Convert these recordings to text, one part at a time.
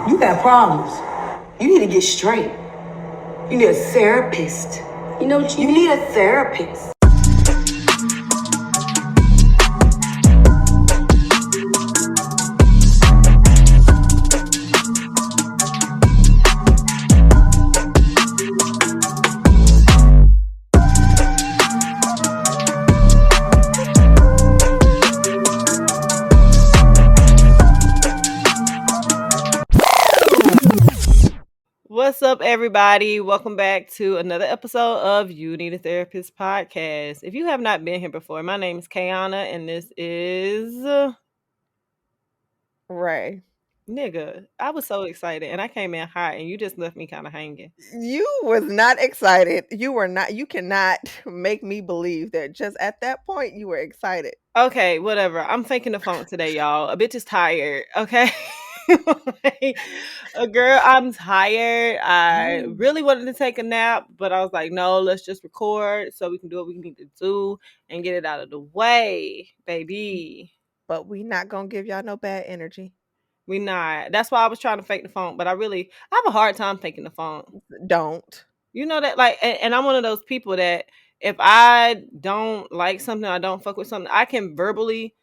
You got problems. You need to get straight. You need a therapist. You know what you need? You need a therapist. What's up, everybody? Welcome back to another episode of You Need a Therapist podcast. If you have not been here before, my name is Kayana, and this is Ray. nigga. I was so excited, and I came in hot, and you just left me kind of hanging. You was not excited. You cannot make me believe that just at that point you were excited. Okay, whatever. I'm faking the funk today, y'all. A bitch is tired. Okay. Like, a girl, I'm tired. I really wanted to take a nap, but I was like, no, let's just record so we can do what we need to do and get it out of the way, baby. But we not gonna give y'all no bad energy. We not. That's why I was trying to fake the funk, but I have a hard time faking the funk. Don't. You know that, like, and I'm one of those people that if I don't like something, I don't fuck with something, I can verbally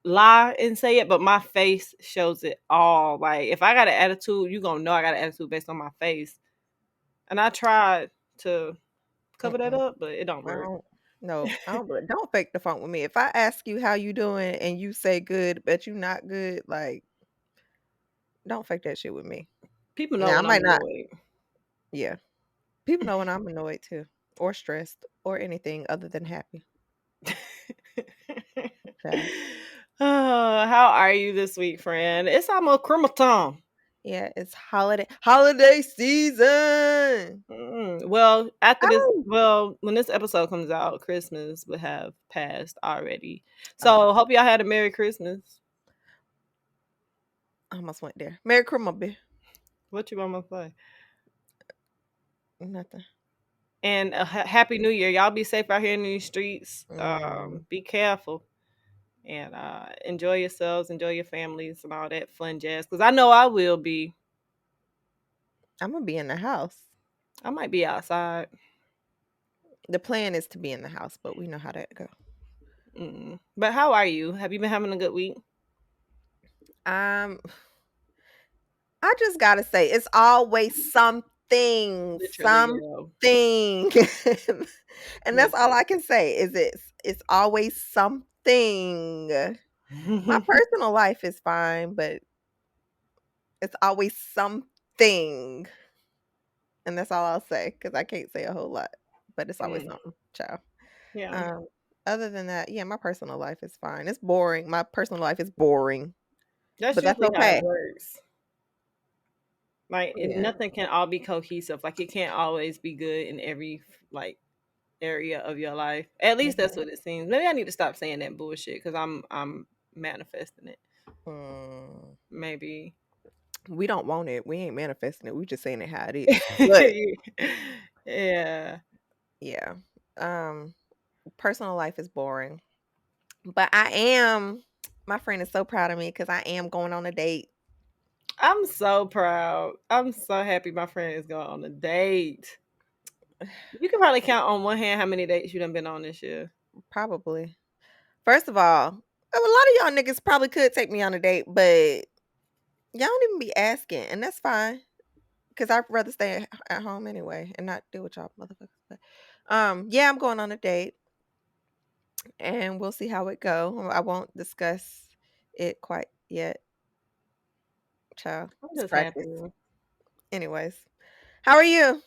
lie and say it, but my face shows it all. Like, if I got an attitude, you gonna know I got an attitude based on my face. And I tried to cover that up, but it don't I work. don't. No, I don't fake the funk with me. If I ask you how you doing and you say good, but you not good, like don't fake that shit with me. People know Now I when I'm might not. annoyed. Yeah, people know when I'm annoyed too, or stressed, or anything other than happy. Okay. Oh, how are you this week, friend? It's almost Christmas time. Yeah, it's holiday season. Well, Oh, when this episode comes out, Christmas would have passed already. oh, So, hope y'all had a Merry Christmas. I almost went there. Merry Christmas, bitch. What you want to say? Nothing. And a Happy New Year. Y'all be safe out here in these streets. Mm, Be careful and enjoy yourselves, enjoy your families, and all that fun jazz. Because I know I will be. I'm gonna be in the house. I might be outside. The plan is to be in the house, but we know how that go. But how are you? Have you been having a good week? Um, I just gotta say, it's always something, Literally, something, and that's all I can say. It's always something. My yeah. personal life is fine, but it's always something. And that's all I'll say because I can't say a whole lot, but it's always Mm, something, child. yeah. Um, Other than that, yeah, my personal life is fine. It's boring. My personal life is boring, That's but that's usually how it okay. works. Like, Yeah. nothing can all be cohesive. Like, it can't always be good in every like area of your life. At least that's Mhm. what it seems. Maybe I need to stop saying that bullshit because I'm manifesting it. Mm, Maybe. we don't want it. We ain't manifesting it. We just saying it how it is. But Yeah. yeah, um, personal life is boring. But I am. My friend is so proud of me because I am going on a date. I'm so proud. I'm so happy my friend is going on a date. You can probably count on one hand how many dates you done been on this year. Probably. First of all, a lot of y'all niggas probably could take me on a date, but y'all don't even be asking, and that's fine. Cause I'd rather stay at home anyway and not deal with y'all motherfuckers. But, yeah, I'm going on a date, and we'll see how it go. I won't discuss it quite yet, child. I'm It's just practice. happy. Anyways, how are you?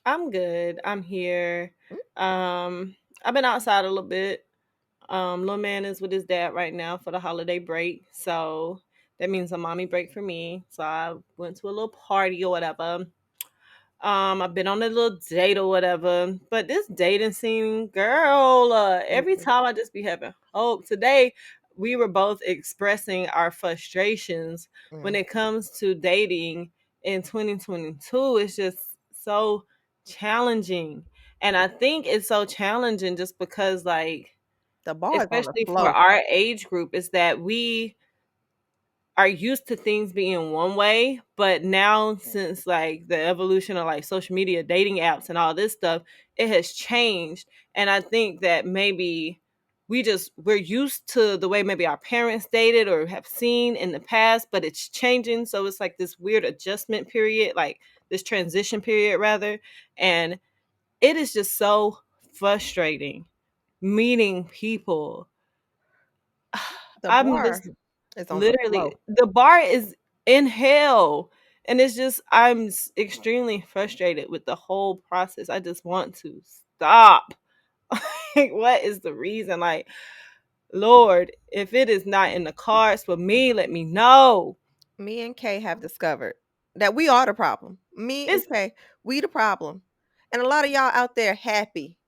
I'm good. I'm here. Mm, I've been outside a little bit. Little man is with his dad right now for the holiday break. So that means a mommy break for me. So I went to a little party or whatever. I've been on a little date or whatever. But this dating scene, girl, every mm, time I just be having hope. Today we were both expressing our frustrations when mm. it comes to dating in 2022. It's just so challenging. And I think it's so challenging just because, like, The ball is on the especially for flow. our age group, is that we are used to things being one way, but now since like the evolution of like social media, dating apps and all this stuff, it has changed. And I think that maybe we're used to the way maybe our parents dated or have seen in the past, but it's changing. So it's like this weird adjustment period, like this transition period rather. And it is just so frustrating meeting people. The I'm bar just is on the literally flow. the bar is in hell. And it's just extremely frustrated with the whole process. I just want to stop. Like, what is the reason? Like, Lord, if it is not in the cards for me, let me know. Me and Kay have discovered that we are the problem. Me and It's Kay, we the problem. And a lot of y'all out there happy.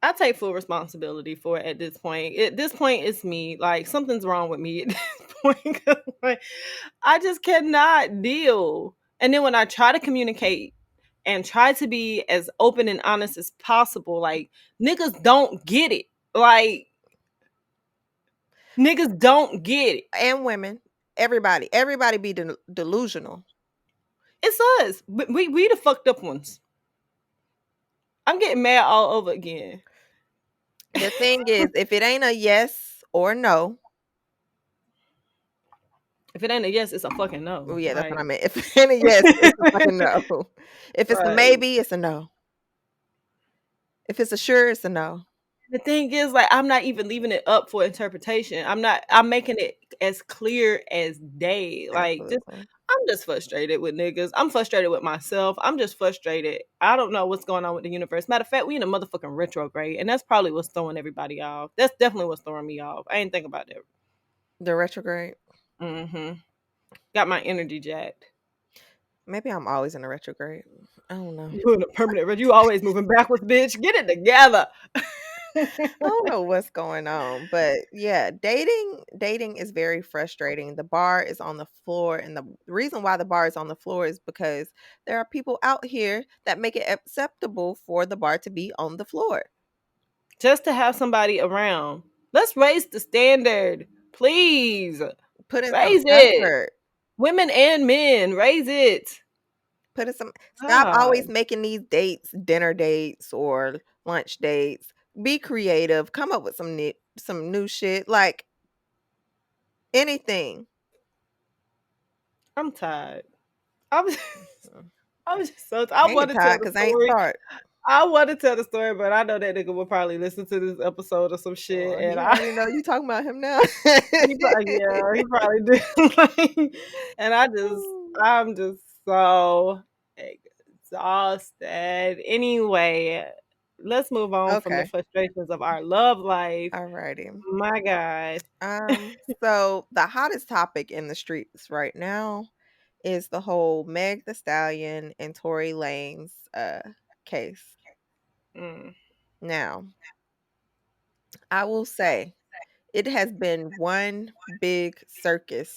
I take full responsibility for it at this point. At this point, it's me. Like, something's wrong with me at this point. 'Cause, like, I just cannot deal. And then when I try to communicate and try to be as open and honest as possible, like, niggas don't get it. Like, niggas don't get it. And women, everybody be delusional. It's us. We the fucked up ones. I'm getting mad all over again. The thing is, if it ain't a yes or no, If it ain't a yes, it's a fucking oh no. yeah, that's what I Like, meant. If it ain't a yes, it's a fucking no. If it's a like, maybe, it's a no. If it's a sure, it's a no. the thing is, like, I'm not even leaving it up for interpretation. I'm making it as clear as day. Like, just Absolutely. I'm just frustrated with niggas. I'm frustrated with myself. I'm just frustrated. I don't know what's going on with the universe. Matter of fact, we in a motherfucking retrograde, and that's probably what's throwing everybody off. That's definitely what's throwing me off. I ain't think about that. The retrograde. Mm-hmm. Got my energy jacked. Maybe I'm always in a retrograde. I don't know. You in a permanent red. You always moving backwards, bitch. Get it together. I don't know what's going on, but yeah, dating is very frustrating. The bar is on the floor, and the reason why the bar is on the floor is because there are people out here that make it acceptable for the bar to be on the floor. Just to have somebody around. Let's raise the standard, please. Put in some Raise it. effort. Women and men, raise it. Put in some Stop always God, making these dates dinner dates or lunch dates. Be creative. Come up with some new shit. Like anything. I'm tired. I'm just, Mm. I'm just so. I I ain't want to tell tired the because I ain't story. start. I want to tell the story, but I know that nigga will probably listen to this episode or some shit, Oh, and he I already know you talking about him now. he probably do. Like, and I'm just so exhausted. Anyway, let's move on from the Okay. frustrations of our love life. Alrighty. My God. So the hottest topic in the streets right now is the whole Meg the Stallion and Tory Lanez case. Mm. Now, I will say it has been one big circus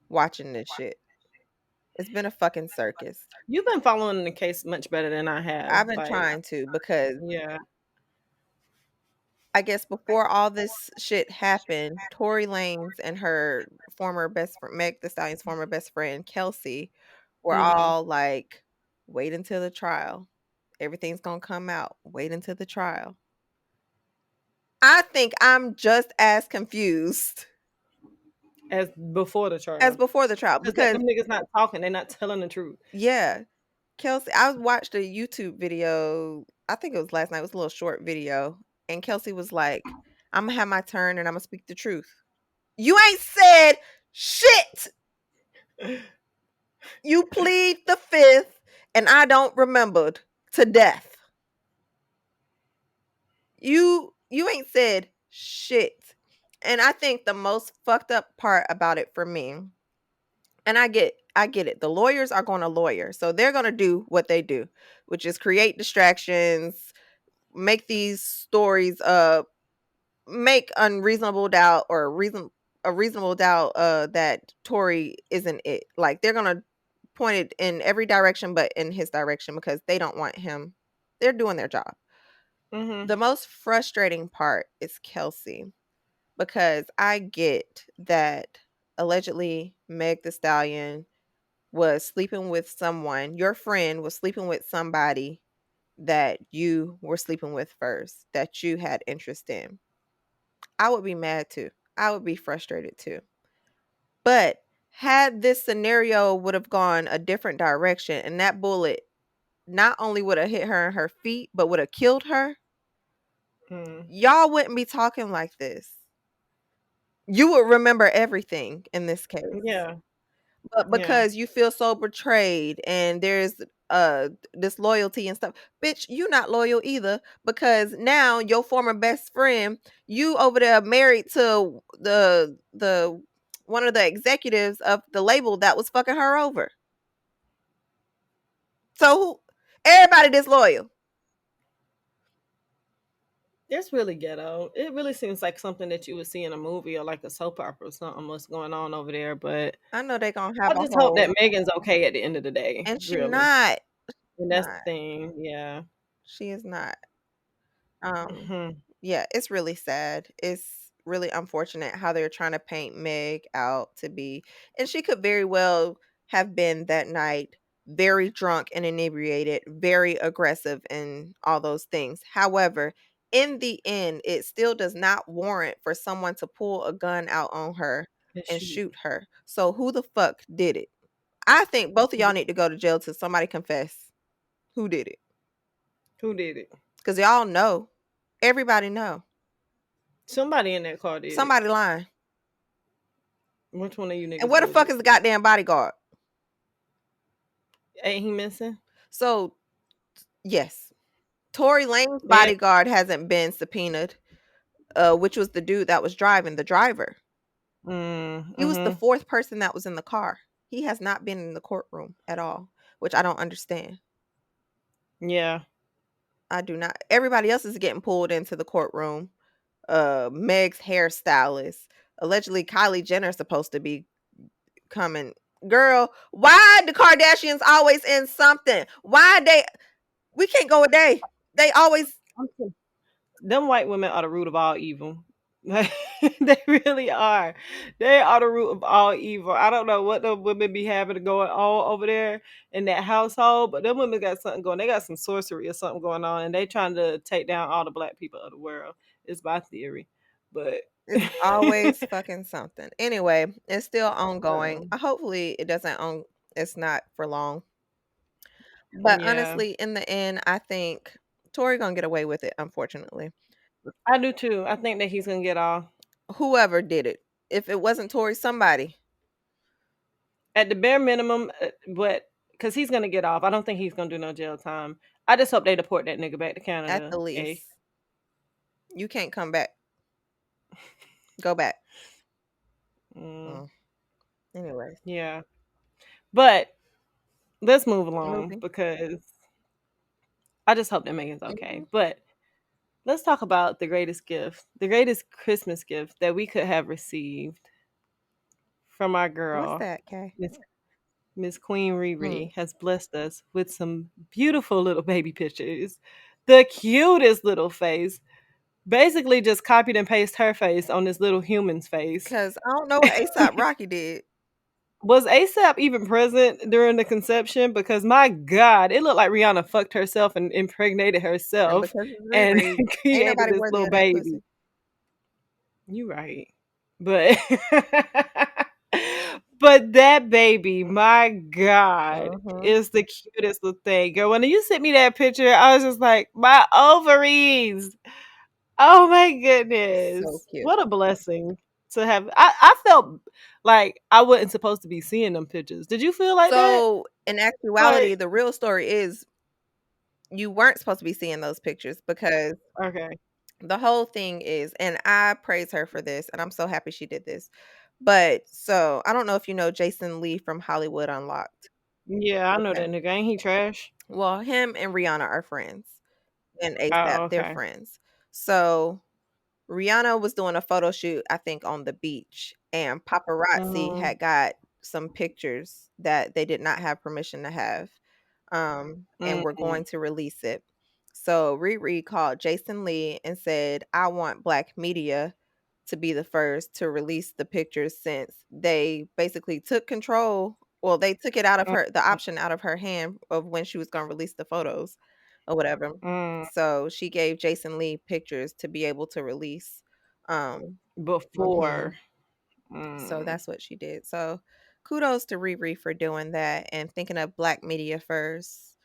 watching this shit. It's been a fucking circus. You've been following the case much better than I have. I've been Like, trying to because yeah. I guess before all this shit happened, Tory Lanez and her former best friend, Meg the Stallion's former best friend, Kelsey, were Hmm. all like, wait until the trial. Everything's going to come out. Wait until the trial. I think I'm just as confused As before the as trial. before the trial Because because, them niggas not talking, they're not telling the truth. yeah, Kelsey, I watched a YouTube video. I think it was last night. It was a little short video. And Kelsey was like, I'm going to have my turn and I'm going to speak the truth. You ain't said shit. You plead the fifth, and I don't remembered to death. You ain't said shit. And I think the most fucked up part about it for me, and I get it. The lawyers are going to lawyer. So they're going to do what they do, which is create distractions, make these stories make unreasonable doubt or a reasonable doubt that Tory isn't it. Like they're going to point it in every direction but in his direction because they don't want him. They're doing their job. Hmm. The most frustrating part is Kelsey because I get that allegedly Meg the Stallion was sleeping with someone, your friend was sleeping with somebody that you were sleeping with first, that you had interest in. I would be mad too. I would be frustrated too. But had this scenario would have gone a different direction and that bullet not only would have hit her in her feet, but would have killed her, Mm. y'all wouldn't be talking like this. You would remember everything in this case. Yeah. But Yeah. because you feel so betrayed and there's disloyalty and stuff, bitch, you not loyal either because now your former best friend, you over there married to the one of the executives of the label that was fucking her over. So everybody disloyal. It's really ghetto. It really seems like something that you would see in a movie or like a soap opera or something. What's going on over there? But I know they gonna I have a just hope that whole, Megan's okay at the end of the day. and she Really, not, and that's the not, thing. Yeah. she is not. Um, Hmm. yeah, it's really sad. It's really unfortunate how they're trying to paint Meg out to be, and she could very well have been that night very drunk and inebriated, very aggressive, and all those things. However, in the end, it still does not warrant for someone to pull a gun out on her And and shoot. shoot her. So, who the fuck did it? I think both of y'all need to go to jail till somebody confess who did it, Who did it? because y'all know, everybody know. Somebody in that car did it. Somebody lying. Which one of you And niggas where the did fuck it? is the goddamn bodyguard? Ain't he missing? So, yes, Tory Lane's Yeah. bodyguard hasn't been subpoenaed, which was the dude that was driving, the driver. He was the Mm-hmm. fourth person that was in the car. He has not been in the courtroom at all, which I don't understand. Yeah. I do not. Everybody else is getting pulled into the courtroom. Meg's hairstylist. Allegedly, Kylie Jenner is supposed to be coming. Girl, why the Kardashians always in something? Why they? We can't go a day. They always. Them white women are the root of all evil. They really are. They are the root of all evil. I don't know what the women be having going on over there in that household, but them women got something going. They got some sorcery or something going on, and they trying to take down all the black people of the world. It's my theory, but It's always fucking something. Anyway, it's still ongoing. um, Hopefully, it doesn't on. It's not for long. But yeah, honestly, in the end, I think Tory gonna get away with it. Unfortunately, I do too. I think that he's gonna get off whoever did it, if it wasn't Tory, somebody at the bare minimum, but because he's gonna get off, I don't think he's gonna do no jail time. I just hope they deport that nigga back to at Canada. the Eh? least. You can't come back. Go back. Mm, Mm. Anyways, yeah. But let's move along moving. because I just hope that Megan's okay. Mhm. But let's talk about the greatest gift, the greatest Christmas gift that we could have received from our What's girl, that, Kay? Miss Miss Queen Mm. Riri, has blessed us with some beautiful little baby pictures. The cutest little face. Basically just copied and pasted her face on this little human's face. Because I don't know what ASAP Rocky did, Was ASAP even present during the conception? Because my God, it looked like Rihanna fucked herself and impregnated and herself because it's and Riri, ain't created nobody this worthy little of that baby. pussy. You right. But but that baby, my God, Mm-hmm. is the cutest little thing. Girl, when you sent me that picture, I was just like, my ovaries. Oh my So goodness. cute. What a blessing to have. I felt like I wasn't supposed to be seeing them pictures. Did you feel like that? So in Like, actuality, the real story is you weren't supposed to be seeing those pictures because okay. the whole thing is, and I praise her for this, and I'm so happy she did this. But so I don't know if you know Jason Lee from Hollywood Unlocked. Yeah, I know Okay. that nigga. Ain't he trash? Well, him and Rihanna are friends, and ASAP, Oh, they're okay. friends. So Rihanna was doing a photo shoot, I think, on the beach, and paparazzi Mm, had got some pictures that they did not have permission to have, and were mm, going to release it. So Riri called Jason Lee and said, "I want black media to be the first to release the pictures since they basically took control. Well, they took it out of her, the option out of her hand of when she was going to release the photos or whatever. Mm, So she gave Jason Lee pictures to be able to release. Mhm. before. So Mm, that's what she did. So kudos to Riri for doing that and thinking of Black media first,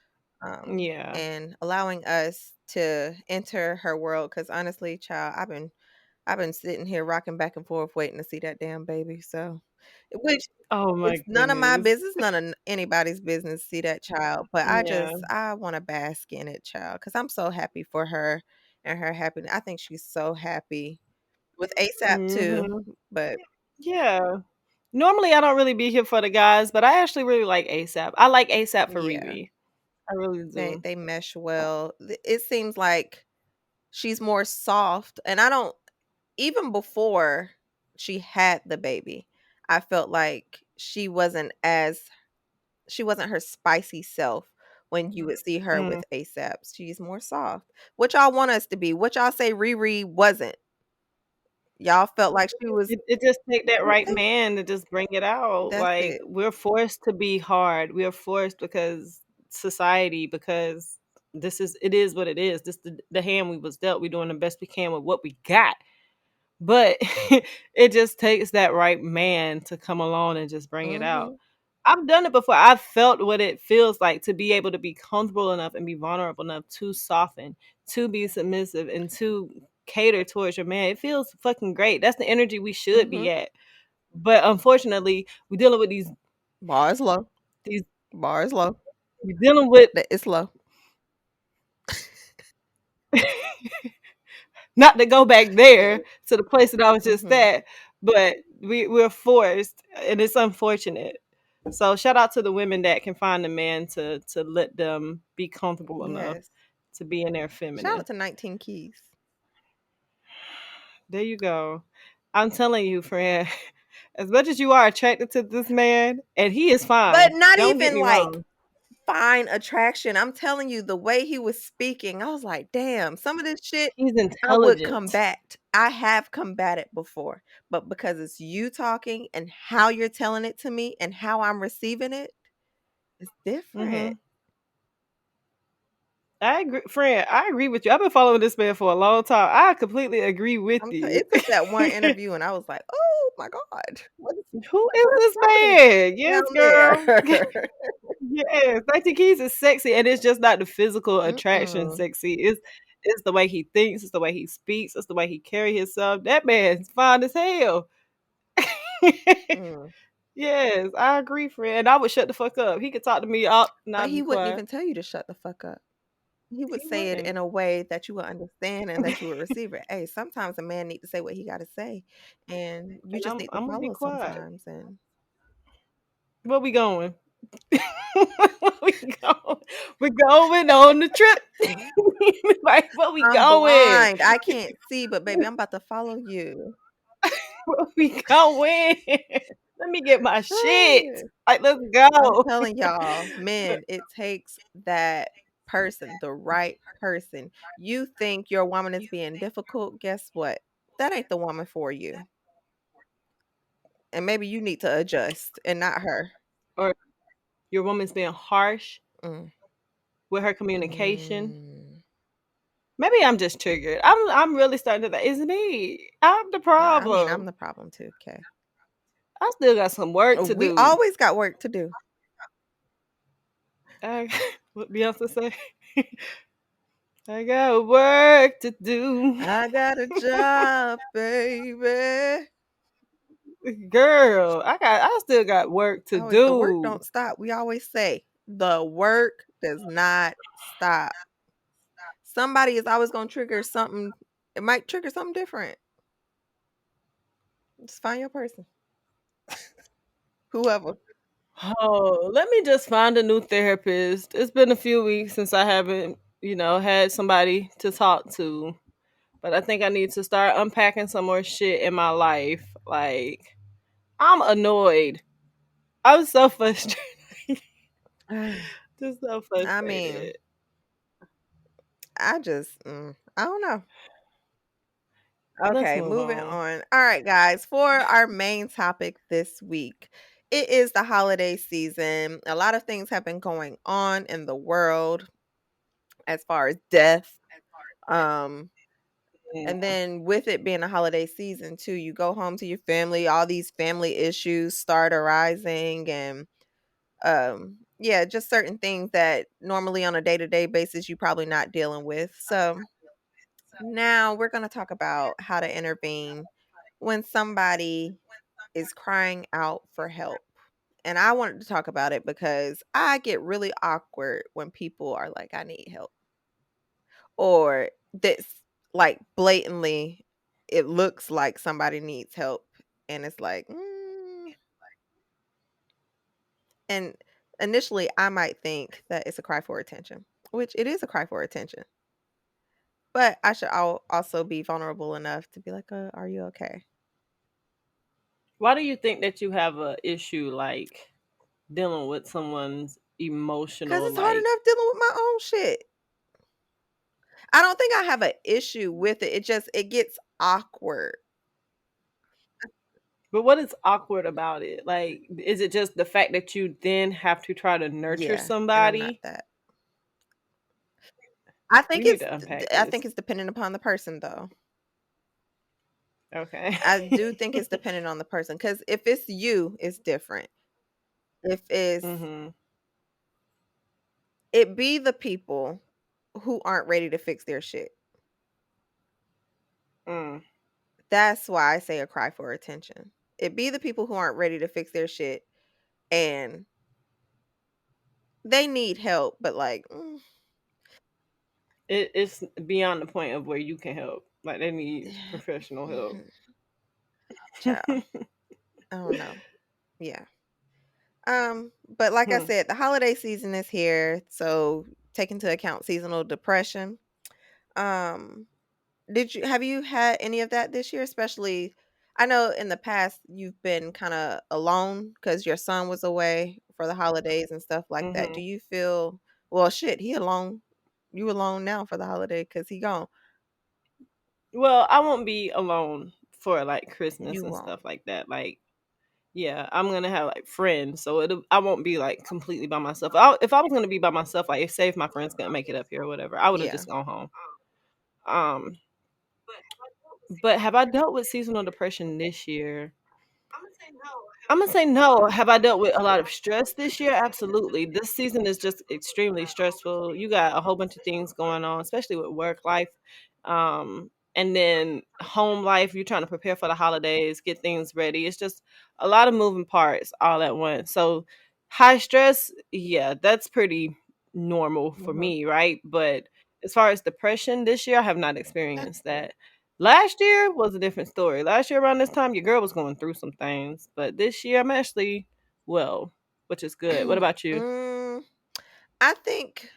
yeah. and allowing us to enter her world. Because honestly, child, I've been sitting here rocking back and forth waiting to see that damn baby. So, which Oh my it's none of my goodness. business, none of anybody's business to see that child. But Yeah. I want to bask in it, child, because I'm so happy for her and her happiness. I think she's so happy with ASAP too. Hmm. But Yeah. Normally, I don't really be here for the guys, but I actually really like ASAP. I like ASAP for yeah, Riri. I really they do. they mesh well. It seems like she's more soft, and I don't, even before she had the baby, I felt like she wasn't her spicy self when you would see her Mm. with ASAP. She's more soft. What y'all want us to be? What y'all say Riri wasn't? Y'all felt like she was. It just take that right Okay, man to just bring it out. that's Like it. we're forced to be hard. We are forced because society, because it is what it is. This the hand we was dealt. We doing the best we can with what we got. But it just takes that right man to come along and just bring it out. Mhm. I've done it before. I've felt what it feels like to be able to be comfortable enough and be vulnerable enough to soften, to be submissive, and to cater towards your man. It feels fucking great. That's the energy we should be Mhm. at. But unfortunately, we're dealing with Bar is low. these Bar is low. we're dealing with It's low. not to go back there to the place that I was just Mhm. at, but we're forced, and it's unfortunate. So shout out to the women that can find a man to let them be comfortable enough Yes. to be in their Shout feminine. out to 19 Keys. There you go. I'm telling you, friend, as much as you are attracted to this man, and he is But fine. not Don't get even me like wrong. fine attraction. I'm telling you, the way he was speaking, I was like, damn, some of this shit He's I would intelligent. combat. I have combated before, but because it's you talking and how you're telling it to me and how I'm receiving it, it's different. Hmm. I agree, friend. I agree with you. I've been following this man for a long time. I completely agree with you. It took that one interview, and I was like, "Oh my god, Who is what's this happening man? down Yes, girl. there?" Yes, 19 Keys is sexy, and it's just not the physical attraction Mm-mm. sexy. It's the way he thinks, it's the way he speaks, it's the way he carry himself. That man's fine as hell. Mm. Yes, I agree, friend. I would shut the fuck up. He could talk to me up, and But I'd be he wouldn't quiet. even tell you to shut the fuck up. He would He say it wouldn't. in a way that you would understand and that you would receive it. Hey, sometimes a man need to say what he got to say, and you And just I'm need to I'm gonna be follow quiet. sometimes. And Where we going? Where we going? We're going on the trip. Like, where we I'm going? blind. I can't see, but baby, I'm about to follow you. Where we going? Let me get my shit. Like, let's I'm go. telling y'all, men, it takes that person, the right person. You think your woman is being difficult? Guess what? That ain't the woman for you. And maybe you need to adjust and not her. Or your woman's being harsh Mm. with her communication. Mm. Maybe I'm just triggered. I'm really starting to think it's me. I'm the I mean, I'm problem. the problem too. Okay. I still got some work to We do. always got work to do. I, what Beyonce say? I got work to do. I got a job, baby. Girl, I still got work to Always the work do. don't stop. We always say the work does not stop. Somebody is always gonna trigger something. It might trigger something different. Just find your person. Whoever. Oh, let me just find a new therapist. It's been a few weeks since I haven't, had somebody to talk to. But I think I need to start unpacking some more shit in my life. Like, I'm annoyed. I'm so frustrated. Just so I mean, frustrated. I don't know. Let's Okay, move moving on. on. All right, guys, for our main topic this week, it is the holiday season. A lot of things have been going on in the world as far as death. Um, and Yeah. then with it being a holiday season too, you go home to your family, all these family issues start arising and yeah, just certain things that normally on a day-to-day basis you probably not dealing with. So now we're going to talk about how to intervene when somebody is crying out for help. And I wanted to talk about it because I get really awkward when people are like, I need help. Or that's like blatantly, it looks like somebody needs help. And it's like, and initially I might think that it's a cry for attention, which it is a cry for attention. But I should also be vulnerable enough to be like, are you okay? Why do you think that you have a issue like dealing with someone's Because emotional it's hard like? enough dealing with my own shit. I don't think I have an issue with it. It gets awkward. But what is awkward about it? Like, is it just the fact that you then have to try to nurture Yeah, and I'm not somebody? that. We need to unpack I this. think it's dependent upon the person though. Okay. I do think it's dependent on the person cuz if it's you, it's different. If it's Mhm. it be the people who aren't ready to fix their shit. Mm. That's why I say a cry for attention. It be the people who aren't ready to fix their shit and they need help, but like, It's beyond the point of where you can help. Like they need professional help. child, I don't know. Yeah. But like I Hmm. said, the holiday season is here, so take into account seasonal depression. Um, have you had any of that this year? Especially, I know in the past you've been kind of alone because your son was away for the holidays and stuff like that. Do Hmm. you feel well? Shit, he alone. You alone now for the holiday because he gone. Well, I won't be alone for like Christmas You and won't. stuff like that. Like, yeah, I'm gonna have like friends, so I won't be like completely by myself. If I was gonna be by myself, like if say if my friends couldn't make it up here or whatever, I would have Yeah. just gone home. Um, but have I dealt with seasonal depression this year? I'm gonna say no. Have I dealt with a lot of stress this year? Absolutely. This season is just extremely stressful. You got a whole bunch of things going on, especially with work life, and then home life. You're trying to prepare for the holidays, get things ready. It's just a lot of moving parts all at once. So high stress, yeah, that's pretty normal for Hmm. me, right? But as far as depression this year, I have not That's experienced good. that. Last year was a different story. Last year around this time, your girl was going through some things, but this year I'm actually well, which is good. What about you? mm, I think.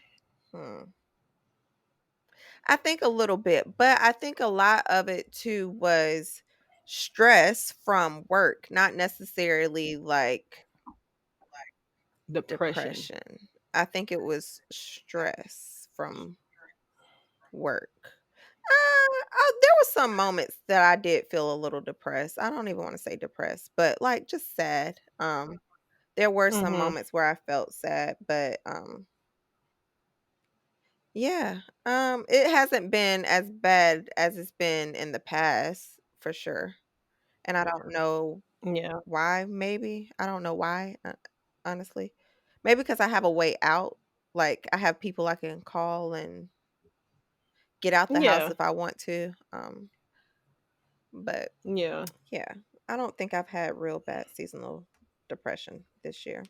Hmm. I think a little bit, but I think a lot of it too was stress from work, not necessarily like Depression. depression. I think it was stress from work. There were some moments that I did feel a little depressed. I don't even want to say depressed, but like just sad. There were some Mhm. moments where I felt sad, but yeah, it hasn't been as bad as it's been in the past for sure. And I don't know Yeah. why, maybe. I don't know why, honestly. Maybe because I have a way out. Like I have people I can call and get out the house Yeah. if I want to. But Yeah. yeah, I don't think I've had real bad seasonal depression this year.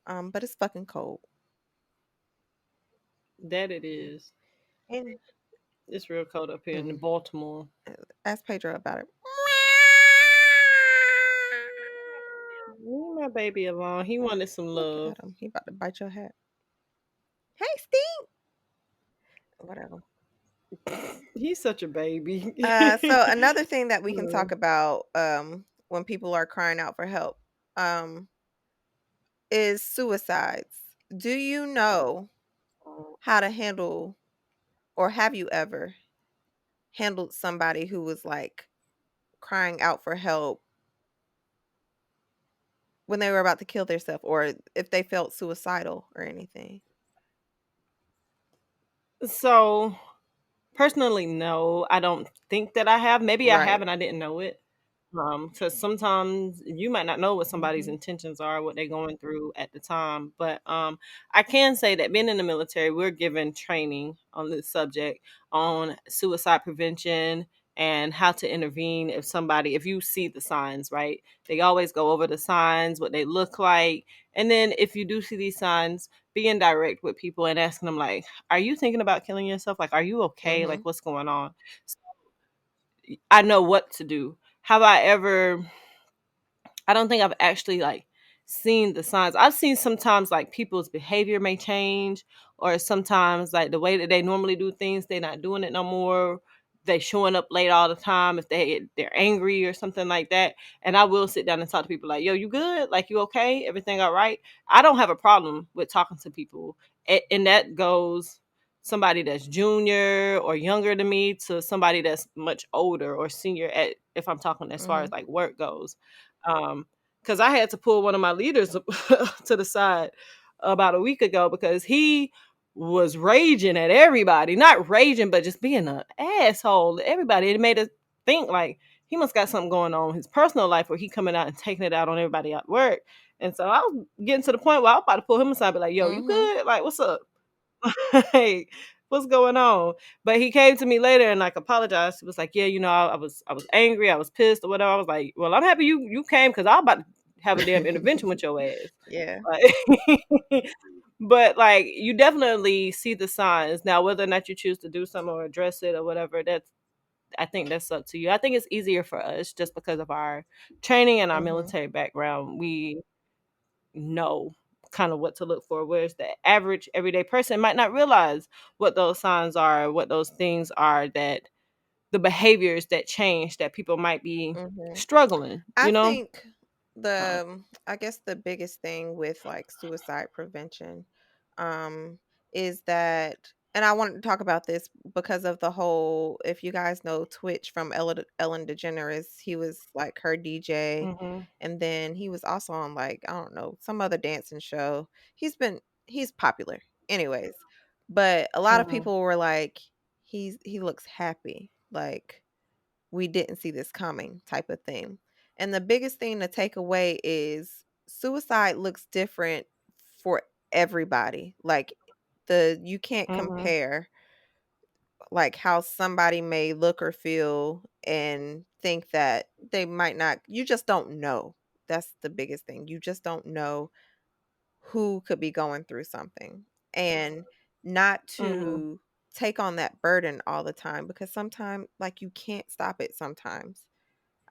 But it's fucking cold. That it is. And It's real cold up here in mm, Baltimore. ask Pedro about it. Leave my baby alone. He wanted some Look love. at him. He about to bite your hat. Hey, Steve. Whatever. He's such a baby. So another thing that we can talk Mm. about when people are crying out for help um is suicides. Do you know how to handle or have you ever handled somebody who was like crying out for help when they were about to kill themselves, or if they felt suicidal or anything? So personally, no, I don't think that I have. Maybe I have Right. and I didn't know it. Because sometimes you might not know what somebody's Mhm. intentions are, what they're going through at the time. But I can say that being in the military, we're given training on this subject on suicide prevention and how to intervene if somebody, if you see the signs, right? They always go over the signs, what they look like. And then if you do see these signs, being direct with people and asking them, like, are you thinking about killing yourself? Like, are you okay? Like, Mhm. what's going on? So I know what to do. Have I ever I don't think I've actually like seen the signs. I've seen sometimes like people's behavior may change, or sometimes like the way that they normally do things, they're not doing it no more. They showing up late all the time if they're angry or something like that. And I will sit down and talk to people like, yo, you good? Like, you okay? Everything all right? I don't have a problem with talking to people. And that goes somebody that's junior or younger than me to somebody that's much older or senior at, if I'm talking as far as Mhm. like work goes. um because I had to pull one of my leaders to the side about a week ago because he was raging at everybody, not raging but just being an asshole to everybody. It made us think like he must got something going on in his personal life where he coming out and taking it out on everybody at work. And so I was getting to the point where I was about to pull him aside and be like, yo, you Mhm. good? Like, what's up? Like, what's going on? But he came to me later and like apologized. He was like, yeah, I was angry, I was pissed or whatever. I was like, well, I'm happy you came because I was about to have a damn intervention with your ass. Yeah. Like, but like you definitely see the signs. Now, whether or not you choose to do something or address it or whatever, that's I think that's up to you. I think it's easier for us just because of our training and our Mhm. military background. We know kind of what to look for, whereas the average everyday person might not realize what those signs are, what those things are, that the behaviors that change that people might be Mhm. struggling, I you know? think Uh, I guess the biggest thing with like suicide prevention um is that, and I wanted to talk about this because of the whole, if you guys know Twitch from Ellen DeGeneres, he was like her DJ, mhm, and then he was also on like, I don't know, some other dancing show. He's popular. Anyways, but a lot of mhm, people were like, he looks happy. Like, we didn't see this coming type of thing. And the biggest thing to take away is suicide looks different for everybody. Like, the you can't mhm, compare like how somebody may look or feel and think that they might not, you just don't know. That's the biggest thing. You just don't know who could be going through something. And not mhm, to take on that burden all the time, because sometimes like you can't stop it sometimes.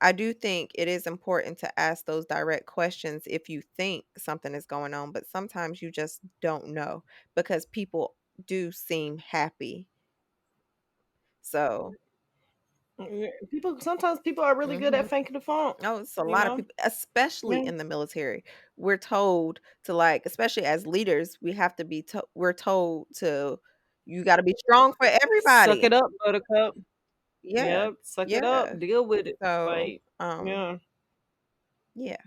I do think it is important to ask those direct questions if you think something is going on, but sometimes you just don't know because people do seem happy. So, yeah, people sometimes people are really good at mhm. faking the funk, Oh, it's a you lot of know? people, especially Yeah. in the military. We're told to like, especially as leaders, we have to be we're told to, you got to be strong for Suck it everybody. up, buttercup. Yeah. Yep, suck it up, Yeah. deal with it. So, Like, yeah. yeah.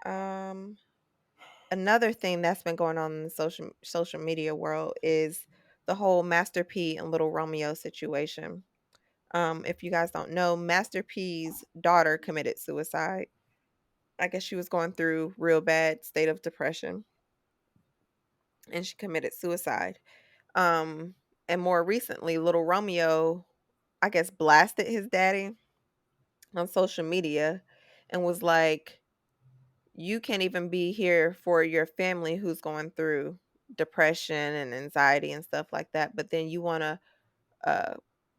Um Another thing that's been going on in the social media world is the whole Master P and Little Romeo situation. If you guys don't know, Master P's daughter committed suicide. I guess she was going through real bad state of depression and she committed suicide. Um, and more recently, Little Romeo, I guess, blasted his daddy on social media and was like, you can't even be here for your family who's going through depression and anxiety and stuff like that, but then you want to uh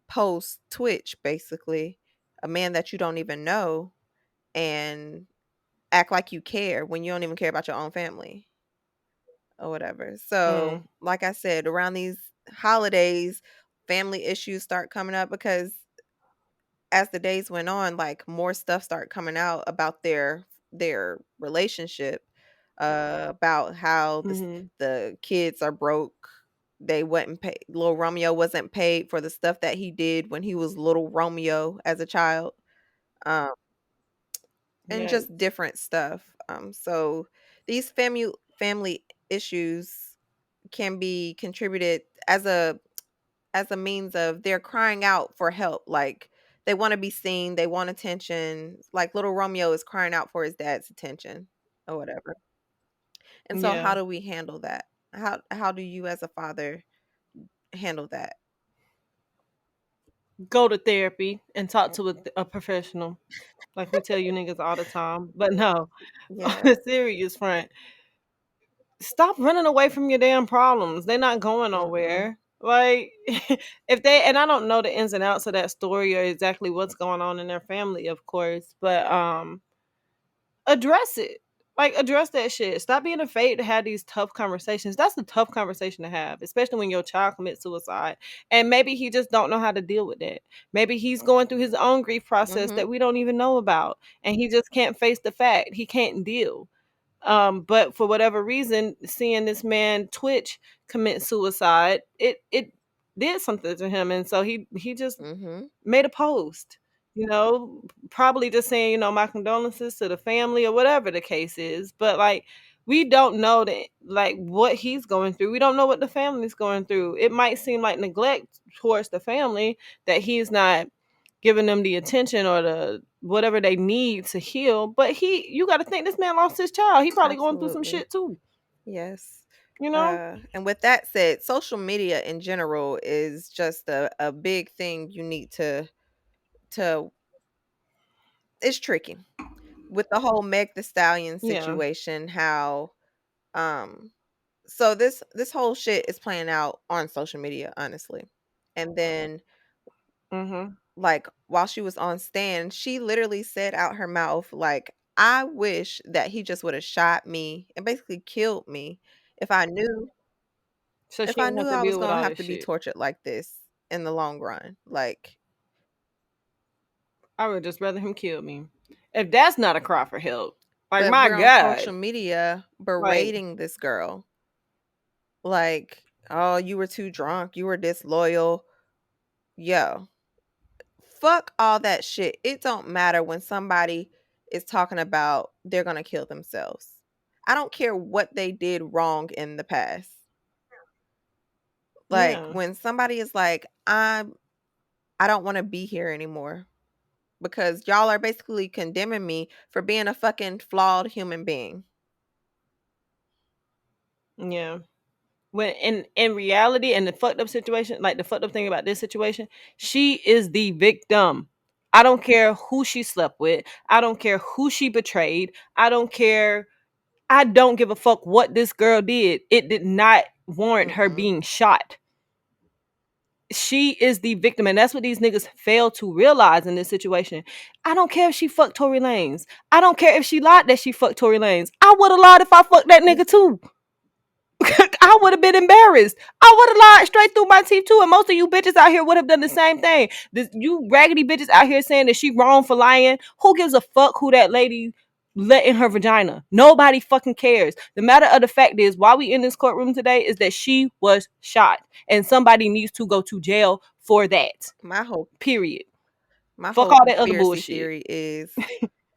post Twitch, basically, a man that you don't even know, and act like you care when you don't even care about your own family or whatever. So, Mm, like I said, around these holidays, family issues start coming up because as the days went on, like more stuff started coming out about their relationship, about how mhm, the kids are broke, They wasn't paid. Little Romeo wasn't paid for the stuff that he did when he was little Romeo as a child. Um, and Yeah. just different stuff. So these family issues can be contributed as a means of they're crying out for help. Like they want to be seen, they want attention. Like little Romeo is crying out for his dad's attention or whatever. And so Yeah. how do we handle that? How do you as a father handle that? Go to therapy and talk to a professional. Like we tell you niggas all the time. But no, on Yeah. a serious front, stop running away from your damn problems. They're not going Mm-mm. nowhere. Like if they, and I don't know the ins and outs of that story or exactly what's going on in their family, of course, but address it. Like address that shit. Stop being afraid to have these tough conversations. That's a tough conversation to have, especially when your child commits suicide. And maybe he just don't know how to deal with that. Maybe he's going through his own grief process Mhm. that we don't even know about. And he just can't face the fact. He can't deal. But for whatever reason, seeing this man Twitch commit suicide, it did something to him. And so he just Mhm. made a post, probably just saying, my condolences to the family or whatever the case is. But like, we don't know that, like, what he's going through. We don't know what the family's going through. It might seem like neglect towards the family that he's not giving them the attention or the whatever they need to heal. But you got to think this man lost his child. He probably going through some Absolutely. shit too. Yes. You know? And with that said, social media in general is just a big thing you need to it's tricky. With the whole Meg the Stallion Yeah. situation, how um so this whole shit is playing out on social media, honestly. And then Mm-hmm. like while she was on stand, she literally said out her mouth like, I wish that he just would have shot me and basically killed me if I knew So if she I didn't knew have to I was deal with going to all have this to be shit. tortured like this in the long run. Like, I would just rather him kill me. If that's not a cry for help, like, but my we're on God, social media like, berating this girl. Like, oh, you were too drunk. You were disloyal. Yo, fuck all that shit. It don't matter when somebody is talking about they're going to kill themselves. I don't care what they did wrong in the past. Like yeah, when somebody is like, I don't want to be here anymore because y'all are basically condemning me for being a fucking flawed human being. yeah. When in reality, and the fucked up situation, like the fucked up thing about this situation, she is the victim. I don't care who she slept with. I don't care who she betrayed. I don't care. I don't give a fuck what this girl did. It did not warrant her Mm-mm. being shot. She is the victim, and that's what these niggas fail to realize in this situation. I don't care if she fucked Tory Lanez. I don't care if she lied that she fucked Tory Lanez. I would have lied if I fucked that nigga too. I would have been embarrassed. I would have lied straight through my teeth too. And most of you bitches out here would have done the same thing. You raggedy bitches out here saying that she wrong for lying. Who gives a fuck who that lady let in her vagina? Nobody fucking cares. The matter of the fact is, why we in this courtroom today is that she was shot, and somebody needs to go to jail for that. My whole Period. my Fuck whole all that other conspiracy bullshit. theory is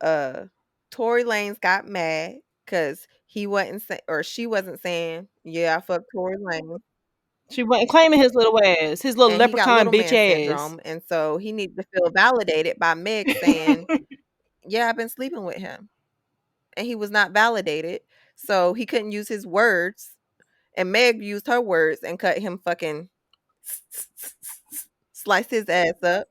uh Tory Lanez got mad because he wasn't or she wasn't saying, yeah, I fucked Tory Lanez. She wasn't claiming his little ass, his little And he got leprechaun little bitch man ass. syndrome. And so he needed to feel validated by Meg saying, yeah, I've been sleeping with him. And he was not validated. So he couldn't use his words. And Meg used her words and cut him fucking slice his ass up.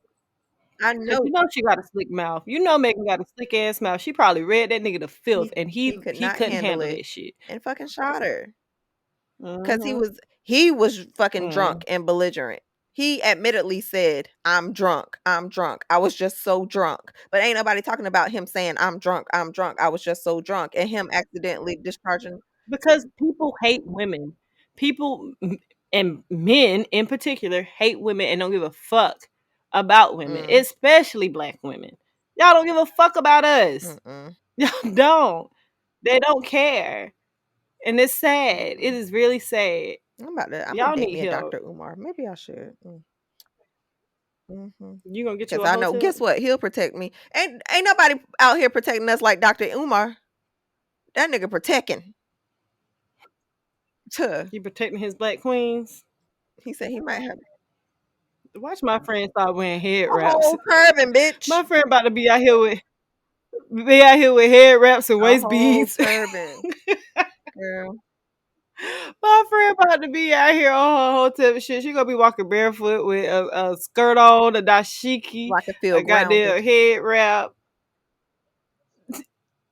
I Cause know she got a slick mouth. Megan got a slick ass mouth. She probably read that nigga to filth, and he he could he not couldn't handle handle it that shit. and fucking shot her. Cause Mm-hmm. he was fucking Mm. drunk and belligerent. He admittedly said, I'm drunk. I'm drunk. I was just so drunk. But ain't nobody talking about him saying, I'm drunk. I'm drunk. I was just so drunk. And him accidentally discharging. Because people hate women. People and men in particular hate women and don't give a fuck about women, Mm, especially black women. Y'all don't give a fuck about us. mm-mm, Y'all don't. They don't care. And it's sad. It mm-mm. is really sad. I'm gonna Y'all date need me a help. Dr. Umar. Maybe I should. Mm-hmm. You gonna get Because you a I know, hotel? guess what? He'll protect me. Ain't nobody out here protecting us like Dr. Umar. That nigga protecting. Tuh. You protecting his black queens? He said he might have Watch my friend start wearing head a wraps. whole turban, bitch. My friend about to be out here with head wraps and A waist whole beads. turban. Girl. My friend about to be out here on her hotel shit. She gonna be walking barefoot with a skirt on, a dashiki, So I can feel a grounded. goddamn head wrap.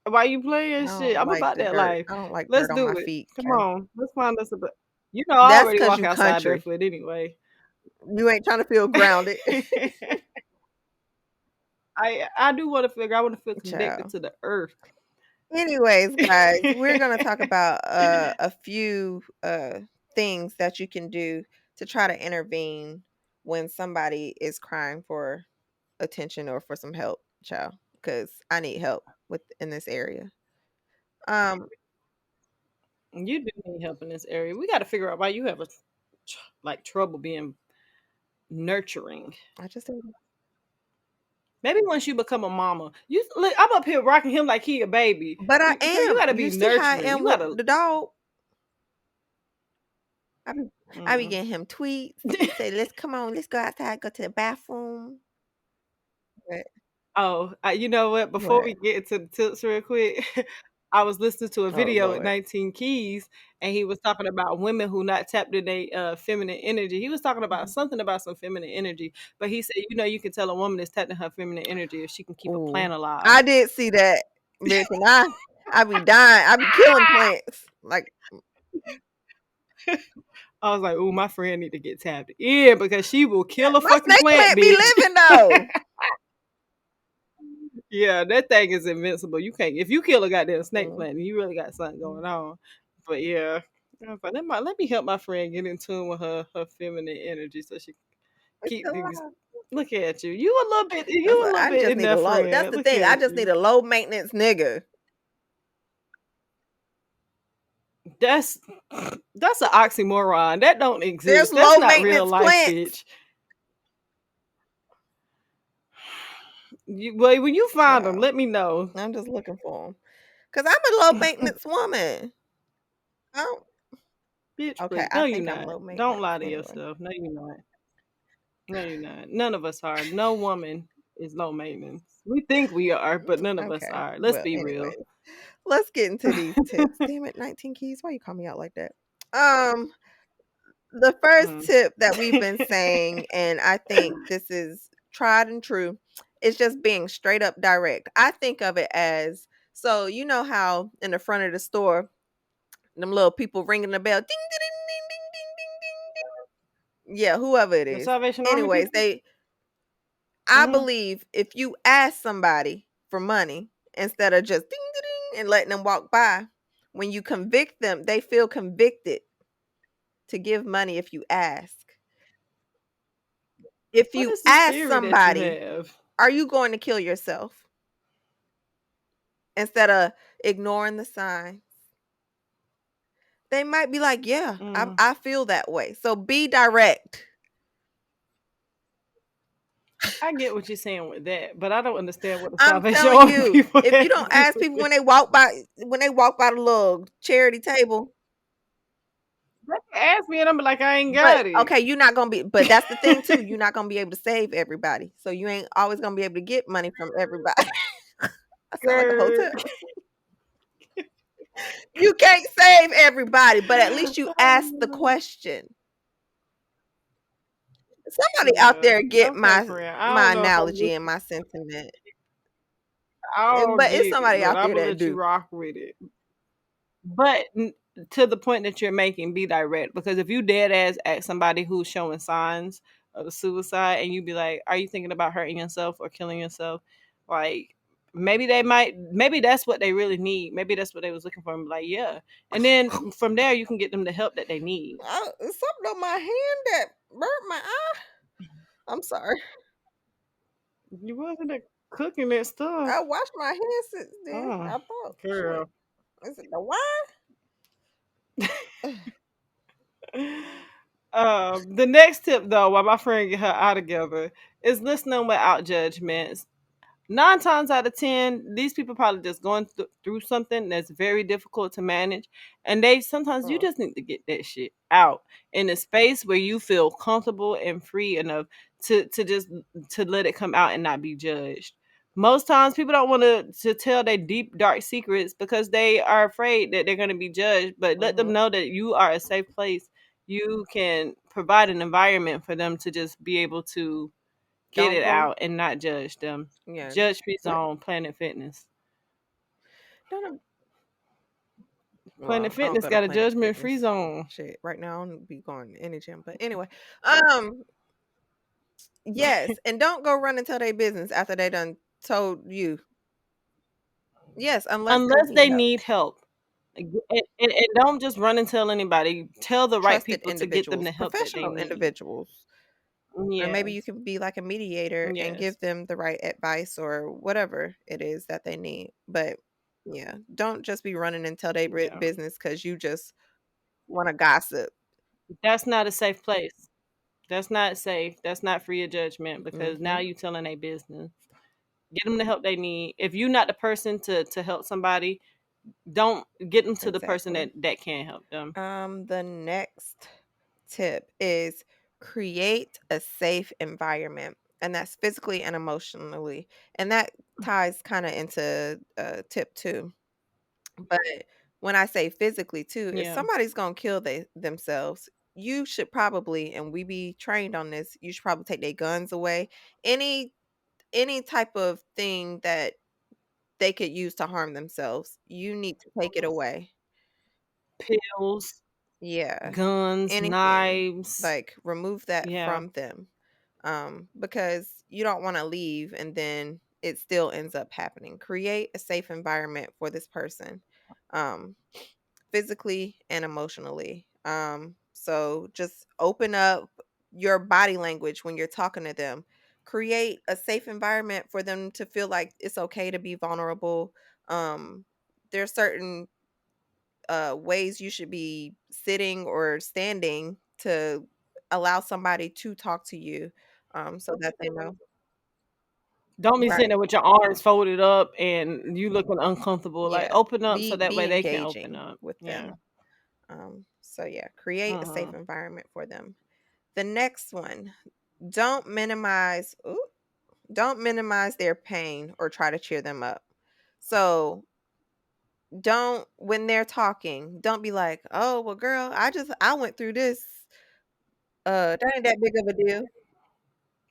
Why you playing I shit? don't I'm like about the that dirt. life. I don't like Let's dirt on do my it. feet, Come okay? on. Let's find us a. I That's already because walk you outside country. barefoot anyway. You ain't trying to feel grounded. I do want to feel. I want to feel connected Child. to the earth. Anyways, guys, we're gonna talk about a few things that you can do to try to intervene when somebody is crying for attention or for some help, child. Because I need help in this area. Um, You do need help in this area. We got to figure out why you have like trouble being nurturing. I just said, Maybe once you become a mama, you look. I'm up here rocking him like he a baby. but I Girl, you am. got to be You see how I nurturing. am You with got to. the dog. I be, I be Mm-mm. getting him tweets. Say, let's come on, let's go outside, go to the bathroom. What? Oh, you know what? Before What? we get into the tips real quick, I was listening to a Oh video with Lord. 19 Keys, and he was talking about women who not tapped in their feminine energy. He was talking about something about some feminine energy, but he said, you can tell a woman is tapping her feminine energy if she can keep a Ooh, plant alive. I did see that, bitch, and I be dying. I be killing plants. Like I was like, "Ooh, my friend need to get tapped in because she will kill a my fucking snake plant, plant be bitch." living though. Yeah, that thing is invincible. You can't if you kill a goddamn snake Mm. plant, you really got something going on. But yeah, I was like, let me help my friend get in tune with her feminine energy so she It's keep still these. alive. Look at you. You a little I bit just in need a there, low. That's friend. the Look thing. I at just need you. a low maintenance nigga. That's that's an oxymoron. That don't There's exist. That's low not real maintenance life, plants. bitch. Well, when you find them, Child, let me know. I'm just looking for them because I'm a low maintenance woman. I don't, Bitch, okay, please. I No, you think I'm not. low Don't maintenance lie to anyway. yourself. No, you not. No, you're not. None of us are. No woman is low maintenance. We think we are, but none of us Okay, are. Let's well, be real. anyways, let's get into these tips. Damn it, 19 keys. Why you call me out like that? Um, the first Mm. tip that we've been saying, and I think this is tried and true, is just being straight up direct. I think of it as so you know how in the front of the store, them little people ringing the bell, ding ding ding ding ding ding ding ding. Yeah, whoever it The is. Salvation Army Anyways, people? I Mm-hmm. believe if you ask somebody for money instead of just ding ding ding and letting them walk by, when you convict them, they feel convicted to give money if you ask. If What you is this ask theory that you somebody, have? are you going to kill yourself? Instead of ignoring the sign, they might be like, yeah, Mm. I feel that way. So be direct. I get what you're saying with that, but I don't understand what the I'm Salvation telling Army you, people if you have to don't do ask with people it. when they walk by the little charity table, They can ask me and I'm like, I ain't but got it. okay, you're not gonna be. But that's the thing too. You're not gonna be able to save everybody, so you ain't always gonna be able to get money from everybody. I sound like a Girl. hotel. You can't save everybody, but at least you ask the question. Somebody out Yeah. there get Okay, friend. I my don't know if I'm analogy and listening. my sentiment, I don't but it's get it, somebody but out I'm there gonna that let you do. rock with it. But to the point that you're making, be direct. Because if you dead ass at somebody who's showing signs of suicide and you be like, are you thinking about hurting yourself or killing yourself? Like, maybe that's what they really need. Maybe that's what they was looking for. And be like, yeah. And then from there, you can get them the help that they need. Something on my hand that burnt my eye. I'm sorry. You wasn't cooking that I stuff. washed my hands since then. Oh, I thought, shit, girl. is it the wine? The next tip, though, while my friend get her out together, is listening without judgments. 9 times out of 10, these people probably just going through something that's very difficult to manage, and they sometimes you Mm. just need to get that shit out in a space where you feel comfortable and free enough to just to let it come out and not be judged. Most times, people don't want to tell their deep dark secrets because they are afraid that they're going to be judged. But let them Mhm. know that you are a safe place. You can provide an environment for them to just be able to get Don't it go. out and not judge them. Yeah. Judge Free Zone, Planet Fitness. Don't. Planet Well, I don't Fitness go to got a Planet judgment free Fitness. zone. Shit, right now I don't be going to any gym. But anyway, um, yes, and don't go run and tell their business after they done told you. Yes, unless they Unless need they help. need help. And don't just run and tell anybody. Tell the right Trusted people to get them individuals, the help that they professional need. individuals. And maybe you Yes. can be like a mediator and Yes. give them the right advice or whatever it is that they need. But yeah, don't just be running and tell their Yeah. business because you just want to gossip. That's not a safe place. That's not safe. That's not free of judgment because now Hmm. you telling their business. Get them the help they need. If you're not the person to help somebody, don't get them to the person Exactly. that can help them. The next tip is create a safe environment, and that's physically and emotionally. And that ties kind of into tip two. But when I say physically too, if Yeah. somebody's gonna kill themselves, you should probably, and we be trained on this, you should probably take their guns away. Any any type of thing that they could use to harm themselves, you need to take it away. Pills, Yeah. guns, Anything. knives. Like remove that Yeah. from them. Because you don't want to leave and then it still ends up happening. Create a safe environment for this person. Um physically and emotionally. So just open up your body language when you're talking to them. Create a safe environment for them to feel like it's okay to be vulnerable. Um, there's certain ways you should be sitting or standing to allow somebody to talk to you, so that they know. Don't be sitting Right. there with your arms folded up and you looking uncomfortable. Like Yeah. open up so that Be way they can open engaging up. with Yeah. them. So yeah, create a safe Uh-huh. environment for them. The next one, don't minimize ooh, don't minimize their pain or try to cheer them up. So don't when they're talking, don't be like, "Oh, well girl, I went through this. That ain't that big of a deal."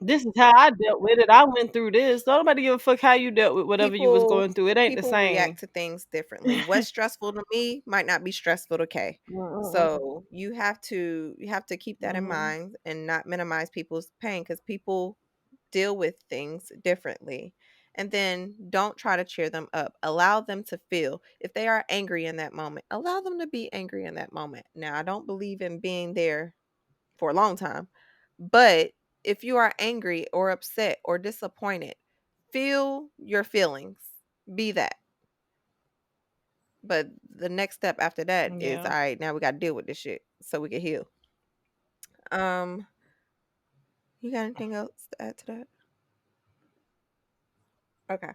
This is how I dealt with it. I went through this. Don't nobody give a fuck how you dealt with whatever you was People going through. It ain't the people react same. to things differently. What's stressful to me might not be stressful to Kay. Mm-mm. So you have to keep that in Mm-hmm. mind and not minimize people's pain because people deal with things differently. And then don't try to cheer them up. Allow them to feel. If they are angry in that moment, allow them to be angry in that moment. Now, I don't believe in being there for a long time, but if you are angry or upset or disappointed, feel your feelings. Be that. But the next step after that is all Yeah. right, now we got to deal with this shit so we can heal. Um, you got anything else to add to that? Okay.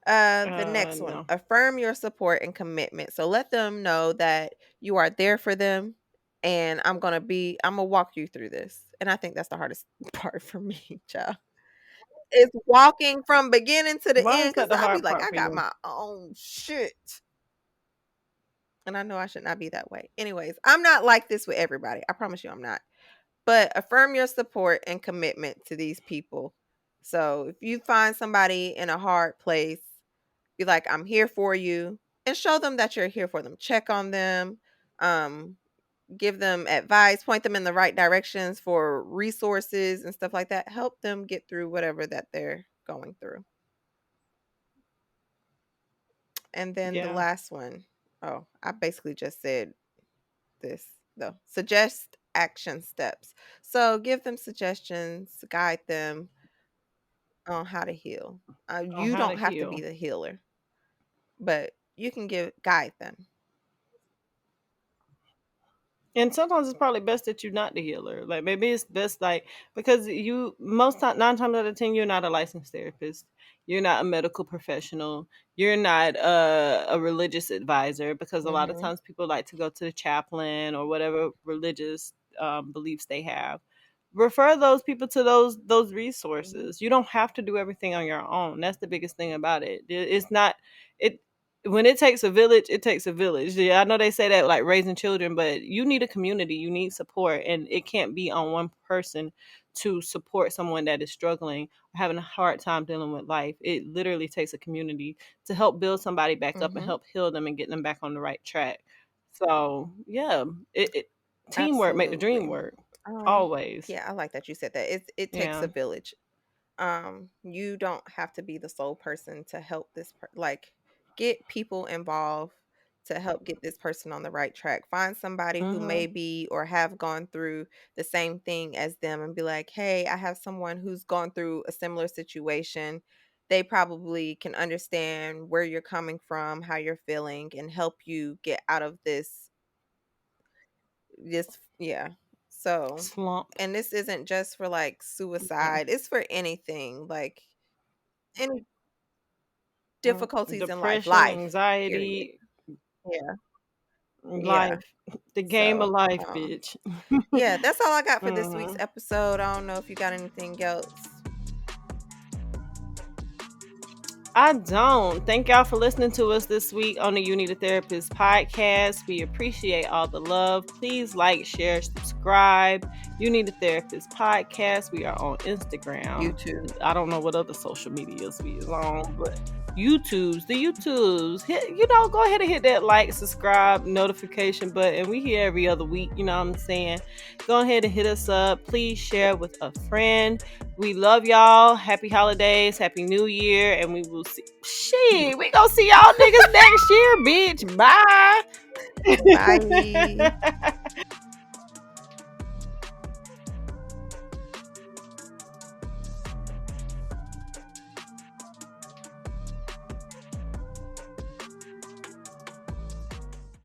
The next one, No. affirm your support and commitment. So let them know that you are there for them and I'm gonna walk you through this. And I think that's the hardest part for me, child. Is walking from beginning to the Why end is that because the I'll be hard like, part I for got you? my own shit. And I know I should not be that way. Anyways, I'm not like this with everybody. I promise you I'm not. But affirm your support and commitment to these people. So if you find somebody in a hard place, be like, I'm here for you and show them that you're here for them. Check on them, um, give them advice, point them in the right directions for resources and stuff like that. Help them get through whatever that they're going through. And then the Yeah. last one, oh, I basically just said this though. Suggest action steps. So give them suggestions, guide them on how to heal. On You how to don't have to be heal. the healer, but you can guide them. And sometimes it's probably best that you're not the healer. Like maybe it's best because you most time 9 times out of 10 you're not a licensed therapist. You're not a medical professional. You're not a religious advisor, because a lot of Mm-hmm. times people like to go to the chaplain or whatever religious beliefs they have. Refer those people to those resources. You don't have to do everything on your own. That's the biggest thing about it. It's not it when it takes a village, it takes a village. Yeah, I know they say that like raising children, but you need a community, you need support, and it can't be on one person to support someone that is struggling or having a hard time dealing with life. It literally takes a community to help build somebody back up and Mm-hmm. help heal them and get them back on the right track. So yeah, teamwork make the dream Absolutely. work. Always. Yeah, I like that you said that. It takes Yeah. a village. You don't have to be the sole person to help like get people involved to help get this person on the right track. Find somebody who may Mm-hmm. be or have gone through the same thing as them and be like, "Hey, I have someone who's gone through a similar situation. They probably can understand where you're coming from, how you're feeling, and help you get out of this yeah. So, Slump. and this isn't just for like Yeah. suicide, it's for anything, like any Mm. difficulties in Depression, life, period. anxiety, Yeah. Yeah. life, the game of So, life, bitch. yeah, that's all I got for this week's Mhm. episode. I don't know if you got anything else. I don't. Thank y'all for listening to us this week on the You Need a Therapist podcast. We appreciate all the love. Please like, share, subscribe. You Need a Therapist podcast. We are on Instagram. YouTube. I don't know what other social medias we is on, but the YouTubes. Go ahead and hit that like, subscribe, notification button. We here every other week. You know what I'm saying? Go ahead and hit us up. Please share with a friend. We love y'all. Happy holidays. Happy New Year. And we will see. Shit, we gonna see y'all niggas next year, bitch. Bye. Bye.